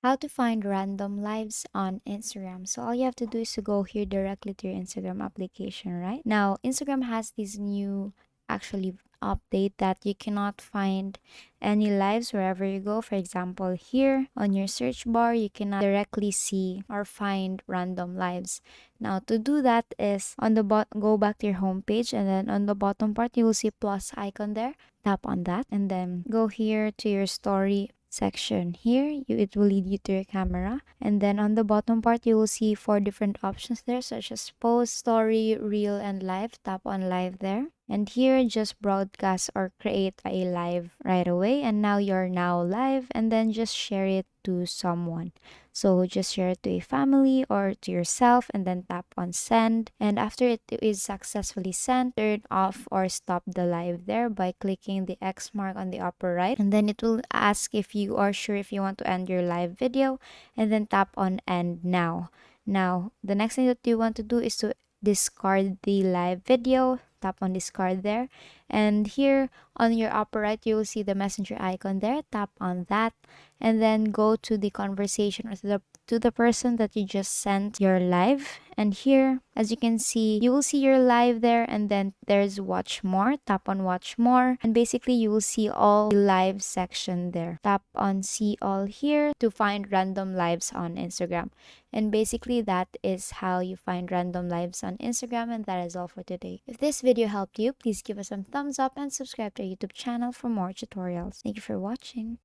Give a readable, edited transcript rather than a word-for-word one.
How to find random lives on Instagram. So all you have to do is to go here directly to your Instagram application, right? Now, Instagram has this new actually update that you cannot find any lives wherever you go. For example, here on your search bar, you cannot directly see or find random lives. Now, to do that is on the go back to your homepage, and then on the bottom part, you will see plus icon there. Tap on that and then go here to your story section. Here it will lead you to your camera, and then on the bottom part you will see four different options there, such as post, story, reel, and live. Tap on live there, and here just broadcast or create a live right away, and now you're now live, and then just share it to someone. So just share it to a family or to yourself, and then tap on send. And after it is successfully sent, turn off or stop the live there by clicking the X mark on the upper right. And then it will ask if you are sure if you want to end your live video, and then tap on end now. Now, the next thing that you want to do is to discard the live video. Tap on discard there. And here on your upper right, you will see the messenger icon there. Tap on that, and then go to the conversation or to the person that you just sent your live. And here, as you can see, you will see your live there, and then there's watch more. Tap on watch more, and basically you will see all the live section there. Tap on see all here to find random lives on Instagram. And basically that is how you find random lives on Instagram, and that is all for today. If this video helped you, please give us some thumbs up and subscribe to our YouTube channel for more tutorials. Thank you for watching.